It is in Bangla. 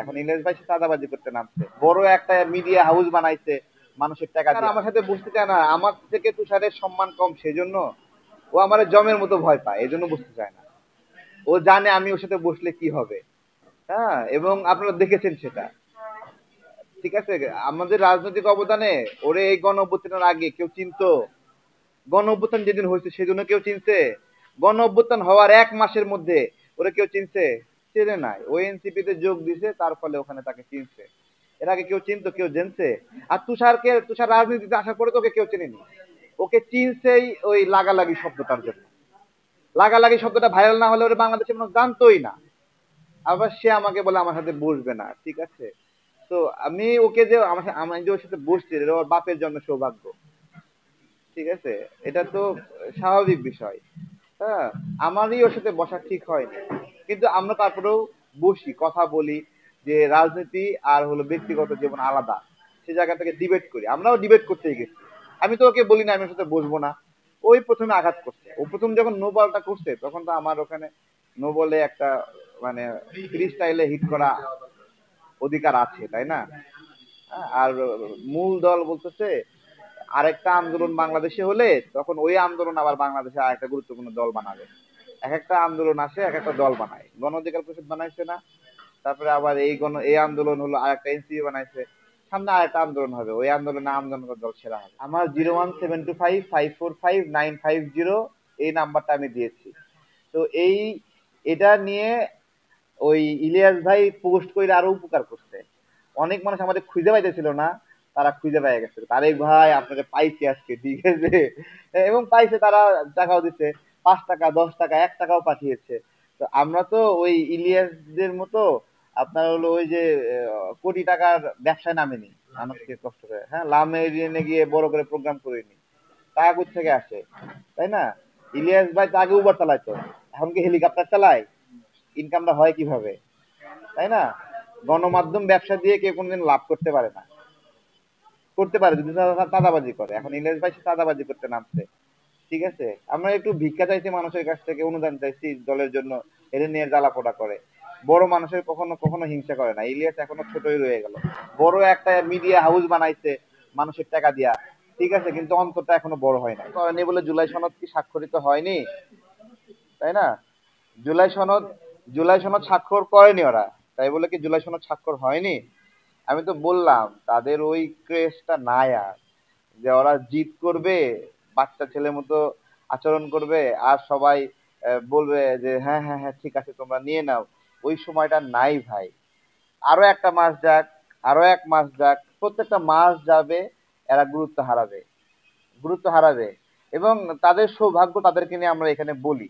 এখন ইলিয়াস ভাই সে চাঁদাবাজি করতে নামছে, বড় একটা মিডিয়া হাউস বানাইছে মানুষের টাকা দিয়ে। আমার সাথে বসতে চায় না, আমার থেকে তুষারের সম্মান কম সেজন্য ও আমার জমের মতো ভয় পায়, এই জন্য বসতে চায় না। ও জানে আমি ওর সাথে বসলে কি হবে। হ্যাঁ, এবং আপনারা দেখেছেন সেটা। ঠিক আছে, আমাদের রাজনৈতিক অবদানে ওরে এই গণ অভ্যুত্থানের আগে কেউ চিনতো? গণ অভ্যুত্থান যেদিন হয়েছে সেদিনও কেউ চিনছে? গণ অভ্যুত্থান হওয়ার 1 মাসের মধ্যে ওরে কেউ চিনছে? চেনে নাই। ও এনসিপি তে যোগ দিছে, তার ফলে ওখানে তাকে চিনছে। এর আগে কেউ চিনতো? কেউ জেনছে? আর তুষার রাজনীতিতে আসার পরে তোকে কেউ চেনেনি। ওকে চিনছেই ওই লাগালাগি শব্দটার জন্য। লাগালাগি শব্দটা ভাইরাল না হলে ওরে বাংলাদেশের মানুষ জানতোই না। আবার সে আমাকে বলে আমার সাথে বসবে না, ঠিক আছে? তো আমি ওকে যে আমি যে ওর সাথে বসছি, এটা ওর বাপের জন্য সৌভাগ্য। ঠিক আছে, এটা তো স্বাভাবিক বিষয়। হ্যাঁ, আমারই ওর সাথে বসা ঠিক হয়নি, কিন্তু আমরা তারপরেও বসি, কথা বলি যে রাজনীতি আর হলো ব্যক্তিগত জীবন আলাদা। সে জায়গা থেকে ডিবেট করি, আমরাও ডিবেট করতেই গেছি। আমি তো ওকে বলি না আমি ওর সাথে বসবো না। ওই প্রথমে আঘাত করছে, ও প্রথম যখন নো বলটা করছে তখন তো আমার ওখানে নো বলে একটা মানে ফ্রি স্টাইলে হিট করা অধিকার আছে, তাই না? আর মূল দল বলতেছে আরেকটা আন্দোলন বাংলাদেশে হলে তখন ওই আন্দোলন আবার বাংলাদেশে আরেকটা গুরুত্বপূর্ণ দল বানাবে। এক একটা আন্দোলন আসে এক একটা দল বানায়, গণ অধিকার পরিষদ বানাইছে না, তারপরে আবার এই আন্দোলন হলো আরেকটা এনসিপি বানাইছে, সামনে আরেকটা আন্দোলন হবে, ওই আন্দোলনে আন্দোলন দল সেরা হবে। আমার 01725545950 এই নাম্বারটা আমি দিয়েছি। তো এটা নিয়ে ওই ইলিয়াস ভাই পোস্ট করে আরো উপকার করছে। অনেক মানুষ আমাদের খুঁজে পাইতেছিল না, তারা খুঁজে পেয়ে গেছে, তারেক ভাই আপনাকে পাইছি আজকে, ঠিক আছে? এবং পাইছে, তারা টাকাও দিচ্ছে, 5 টাকা 10 টাকা 1 টাকাও পাঠিয়েছে। তো আমরা তো ওই ইলিয়াসদের মতো আপনার হলো ওই যে কোটি টাকার ব্যবসায় নামেনি, মানুষকে কষ্ট করে, হ্যাঁ, লামে গিয়ে বড় করে প্রোগ্রাম করিনি। টাকা কোথা থেকে আসে, তাই না? ইলিয়াস ভাই তো আগে উবার চালাইতো, এখন কি হেলিকপ্টার চালায়? ইনকামটা হয় কিভাবে, তাই না? গণমাধ্যম ব্যবসা দিয়ে কেউ কোনোদিন লাভ করতে পারে না। করতে পারে যদি তারা চাঁদাবাজি করে। এখন ইলিয়াস ভাই সে চাঁদাবাজি করতে নামছে, ঠিক আছে? আমরা একটু ভিক্ষা চাইছি মানুষের কাছ থেকে, অনুদান চাইছি দলের জন্য, এটা নিয়ে জ্বালা পোড়া করে। বড় মানুষের কখনো কখনো হিংসা করে না। ইলিয়াস এখনো ছোটই রয়ে গেল। বড় একটা মিডিয়া হাউস বানাইছে মানুষের টাকা দিয়া, ঠিক আছে, কিন্তু অন্তরটা এখনো বড় হয় না। করেনি বলে জুলাই সনদ কি স্বাক্ষরিত হয়নি, তাই না? জুলাই সনদ জুলাই সনদ স্বাক্ষর করেনি ওরা, তাই বলে কি জুলাই সনদ স্বাক্ষর হয়নি? আমি তো বললাম তাদের ওই ক্রেজটা নাই আর, যে ওরা জিত করবে, বাচ্চা ছেলের মতো আচরণ করবে, আর সবাই বলবে যে হ্যাঁ হ্যাঁ হ্যাঁ ঠিক আছে তোমরা নিয়ে নাও। ওই সময়টা নাই ভাই। আরো একটা মাস যাক, আরো 1 মাস যাক, প্রত্যেকটা মাস যাবে এরা গুরুত্ব হারাবে, গুরুত্ব হারাবে। এবং তাদের সৌভাগ্য, তাদেরকে নিয়ে আমরা এখানে বলি